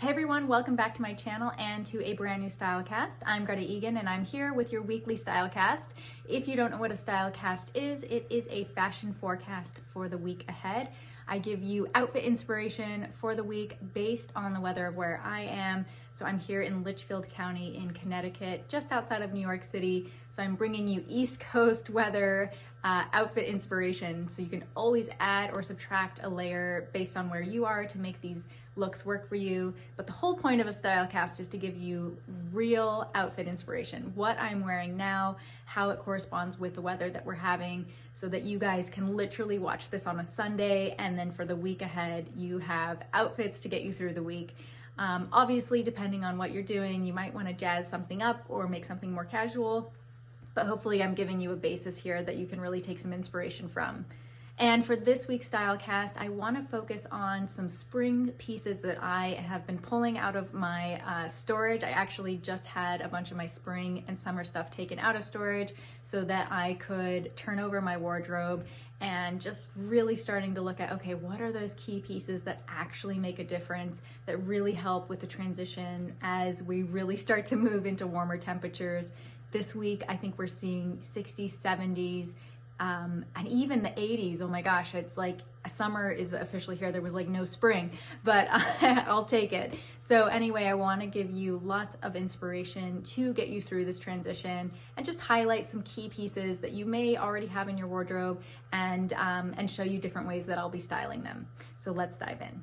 Hey everyone, welcome back to my channel and to a brand new Stylecast. I'm Greta Eagan and I'm here with your weekly Stylecast. If you don't know what a Stylecast is, it is a fashion forecast for the week ahead. I give you outfit inspiration for the week based on the weather of where I am. So I'm here in Litchfield County in Connecticut, just outside of New York City. So I'm bringing you East Coast weather, outfit inspiration. So you can always add or subtract a layer based on where you are to make these looks work for you. But the whole point of a Stylecast is to give you real outfit inspiration. What I'm wearing now, how it corresponds with the weather that we're having, so that you guys can literally watch this on a Sunday, and then for the week ahead, you have outfits to get you through the week. Obviously, depending on what you're doing, you might want to jazz something up or make something more casual, but hopefully I'm giving you a basis here that you can really take some inspiration from. And for this week's Stylecast, I want to focus on some spring pieces that I have been pulling out of my storage. I actually just had a bunch of my spring and summer stuff taken out of storage so that I could turn over my wardrobe and just really starting to look at, okay, what are those key pieces that actually make a difference, that really help with the transition as we really start to move into warmer temperatures. This week, I think we're seeing 60s, 70s, and even the 80s. Oh my gosh, it's like summer is officially here. There was like no spring, but I'll take it. So anyway, I want to give you lots of inspiration to get you through this transition and just highlight some key pieces that you may already have in your wardrobe and show you different ways that I'll be styling them. So let's dive in.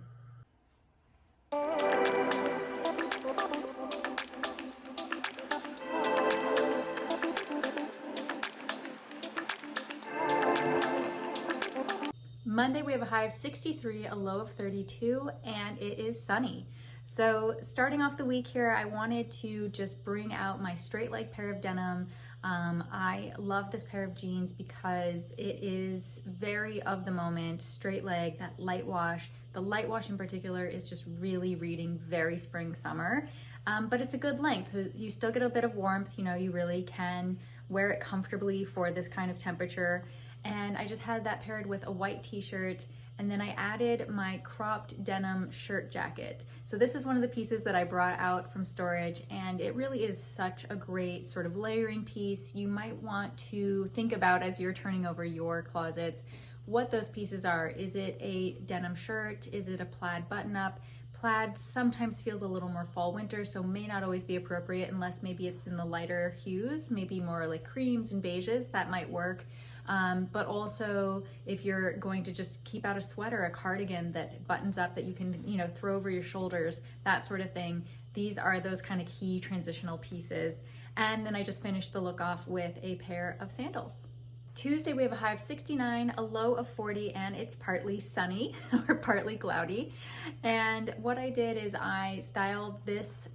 Monday, we have a high of 63, a low of 32, and it is sunny. So starting off the week here, I wanted to just bring out my straight leg pair of denim. I love this pair of jeans because it is very of the moment, straight leg, that light wash. The light wash in particular is just really reading very spring summer, but it's a good length. So you still get a bit of warmth, you really can wear it comfortably for this kind of temperature. And I just had that paired with a white t-shirt, and then I added my cropped denim shirt jacket. So this is one of the pieces that I brought out from storage, and it really is such a great sort of layering piece. You might want to think about as you're turning over your closets what those pieces are. Is it a denim shirt? Is it a plaid button-up? Plaid sometimes feels a little more fall winter, so may not always be appropriate unless maybe it's in the lighter hues, maybe more like creams and beiges, that might work. But also if you're going to just keep out a sweater, a cardigan that buttons up that you can, throw over your shoulders, that sort of thing. These are those kind of key transitional pieces. And then I just finished the look off with a pair of sandals. Tuesday, we have a high of 69, a low of 40, and it's partly sunny or partly cloudy. And what I did is I styled this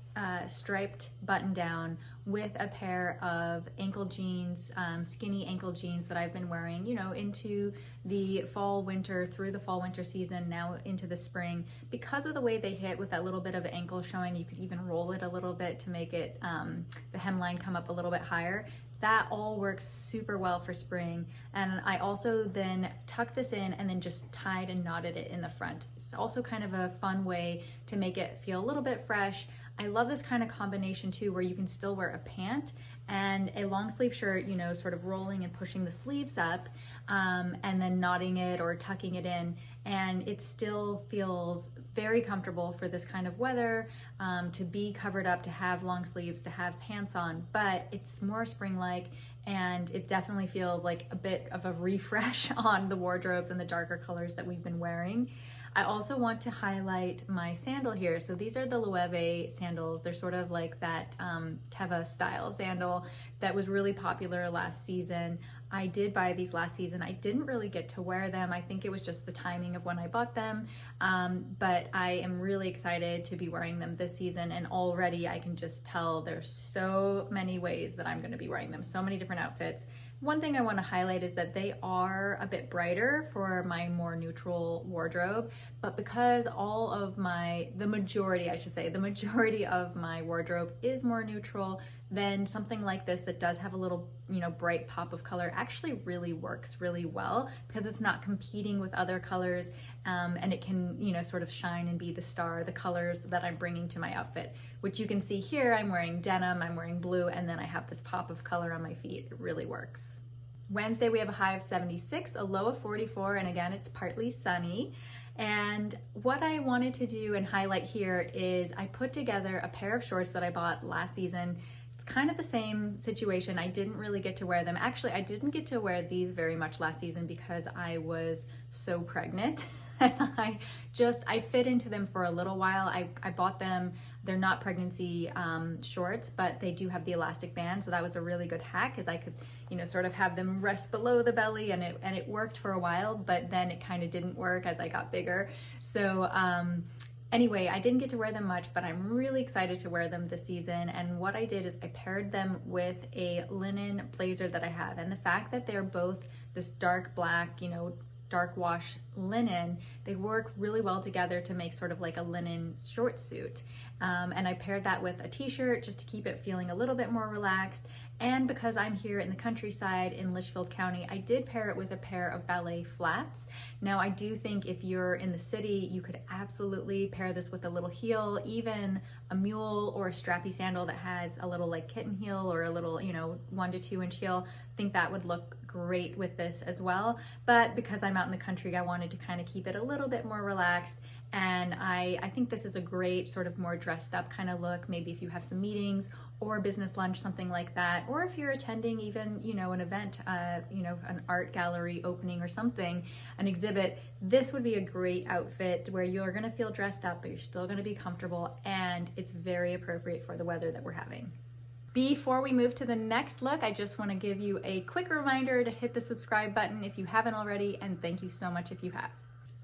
striped button down with a pair of ankle jeans, skinny ankle jeans that I've been wearing, into the fall winter, through the fall winter season, now into the spring. Because of the way they hit with that little bit of ankle showing, you could even roll it a little bit to make it, the hemline come up a little bit higher. That all works super well for spring. And I also then tucked this in and then just tied and knotted it in the front. It's also kind of a fun way to make it feel a little bit fresh. I love this kind of combination too, where you can still wear a pant and a long sleeve shirt, sort of rolling and pushing the sleeves up, and then knotting it or tucking it in. And it still feels very comfortable for this kind of weather, to be covered up, to have long sleeves, to have pants on, but it's more spring-like, and it definitely feels like a bit of a refresh on the wardrobes and the darker colors that we've been wearing. I also want to highlight my sandal here. So these are the Loewe sandals. They're sort of like that Teva style sandal that was really popular last season. I did buy these last season. I didn't really get to wear them. I think it was just the timing of when I bought them, but I am really excited to be wearing them this season, and already I can just tell there's so many ways that I'm going to be wearing them, so many different outfits. One thing I want to highlight is that they are a bit brighter for my more neutral wardrobe, but because the majority of my wardrobe is more neutral, then something like this that does have a little, bright pop of color actually really works really well because it's not competing with other colors, and it can, sort of shine and be the star, the colors that I'm bringing to my outfit, which you can see here. I'm wearing denim, I'm wearing blue, and then I have this pop of color on my feet. It really works. Wednesday, we have a high of 76, a low of 44, and again, it's partly sunny. And what I wanted to do and highlight here is I put together a pair of shorts that I bought last season. It's kind of the same situation. I didn't really get to wear them. Actually, I didn't get to wear these very much last season because I was so pregnant. And I fit into them for a little while. I bought them. They're not pregnancy shorts, but they do have the elastic band. So that was a really good hack, because I could, sort of have them rest below the belly, and it worked for a while, but then it kind of didn't work as I got bigger. So anyway, I didn't get to wear them much, but I'm really excited to wear them this season. And what I did is I paired them with a linen blazer that I have. And the fact that they're both this dark black, dark wash linen, they work really well together to make sort of like a linen short suit. And I paired that with a t-shirt just to keep it feeling a little bit more relaxed. And because I'm here in the countryside in Litchfield County, I did pair it with a pair of ballet flats. Now, I do think if you're in the city, you could absolutely pair this with a little heel, even a mule or a strappy sandal that has a little like kitten heel or a little, 1 to 2 inch heel. I think that would look great with this as well. But because I'm out in the country, I wanted to kind of keep it a little bit more relaxed. And I think this is a great sort of more dressed up kind of look. Maybe if you have some meetings or business lunch, something like that. Or if you're attending even, an event, an art gallery opening or something, an exhibit, this would be a great outfit where you're gonna feel dressed up, but you're still gonna be comfortable, and it's very appropriate for the weather that we're having. Before we move to the next look, I just want to give you a quick reminder to hit the subscribe button if you haven't already, and thank you so much if you have.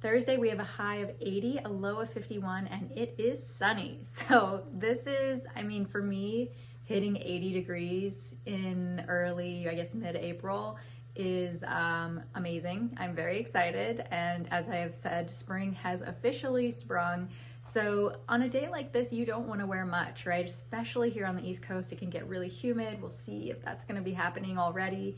Thursday, we have a high of 80, a low of 51, and it is sunny. So this is, for me, hitting 80 degrees in early, I guess mid-April is amazing. I'm very excited, and as I have said, spring has officially sprung. So on a day like this, you don't want to wear much, right? Especially here on the East Coast, it can get really humid. We'll see if that's going to be happening already.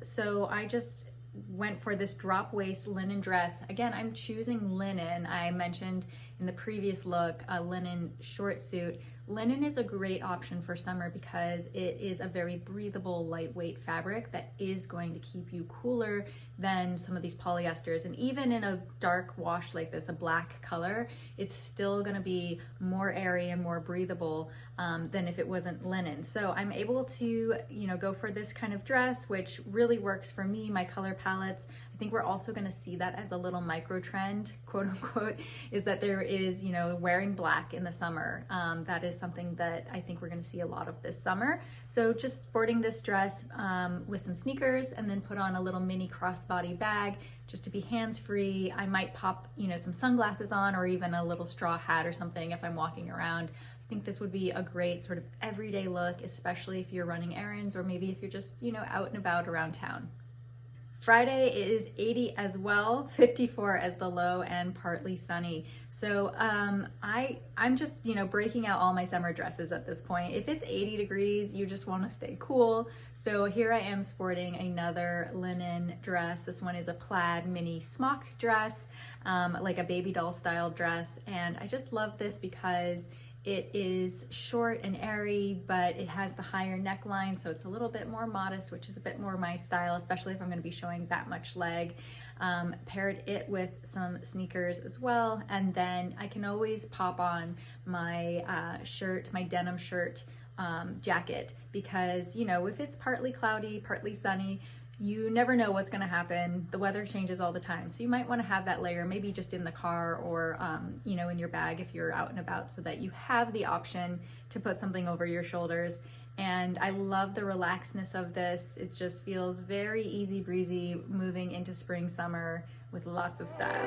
So I just went for this drop waist linen dress. Again, I'm choosing linen. I mentioned in the previous look a linen short suit. Linen is a great option for summer because it is a very breathable, lightweight fabric that is going to keep you cooler than some of these polyesters. And even in a dark wash like this, a black color, it's still gonna be more airy and more breathable than if it wasn't linen. So I'm able to, go for this kind of dress, which really works for me, my color palettes. I think we're also gonna see that as a little micro trend, quote unquote, is that there is, wearing black in the summer. That is something that I think we're gonna see a lot of this summer. So just sporting this dress with some sneakers, and then put on a little mini crossbody bag just to be hands-free. I might pop, some sunglasses on, or even a little straw hat or something if I'm walking around. I think this would be a great sort of everyday look, especially if you're running errands, or maybe if you're just, out and about around town. Friday is 80 as well, 54 as the low, and partly sunny. So I'm just, breaking out all my summer dresses at this point. If it's 80 degrees, you just want to stay cool. So here I am sporting another linen dress. This one is a plaid mini smock dress, like a baby doll style dress. And I just love this because it is short and airy, but it has the higher neckline, so it's a little bit more modest, which is a bit more my style, especially if I'm going to be showing that much leg. Paired it with some sneakers as well, and then I can always pop on my shirt, my denim shirt jacket, because, if it's partly cloudy, partly sunny, you never know what's going to happen. The weather changes all the time. So you might want to have that layer, maybe just in the car, or, in your bag if you're out and about, so that you have the option to put something over your shoulders. And I love the relaxedness of this. It just feels very easy breezy moving into spring, summer with lots of style.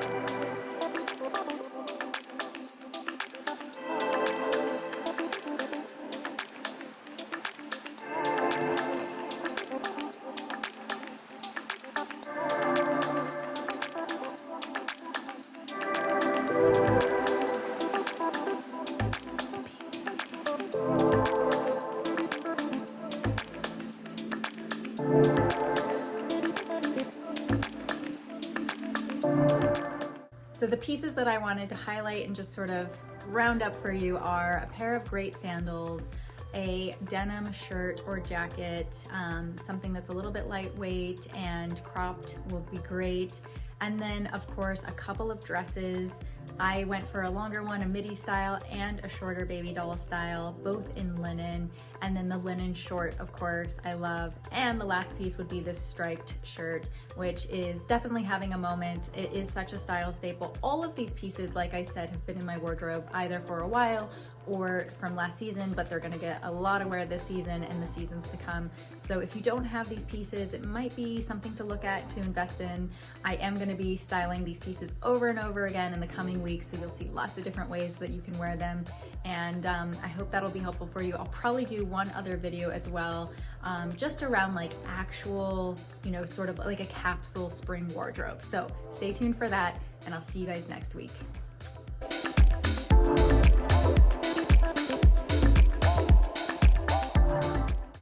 the pieces that I wanted to highlight and just sort of round up for you are a pair of great sandals, a denim shirt or jacket, something that's a little bit lightweight and cropped will be great. And then of course, a couple of dresses. I went for a longer one, a midi style, and a shorter baby doll style, both in linen. And then the linen short, of course, I love. And the last piece would be this striped shirt, which is definitely having a moment. It is such a style staple. All of these pieces, like I said, have been in my wardrobe either for a while or from last season, but they're gonna get a lot of wear this season and the seasons to come. So if you don't have these pieces, it might be something to look at, to invest in. I am gonna be styling these pieces over and over again in the coming weeks, so you'll see lots of different ways that you can wear them. And I hope that'll be helpful for you. I'll probably do one other video as well, just around like actual, you know, sort of like a capsule spring wardrobe. So stay tuned for that, and I'll see you guys next week.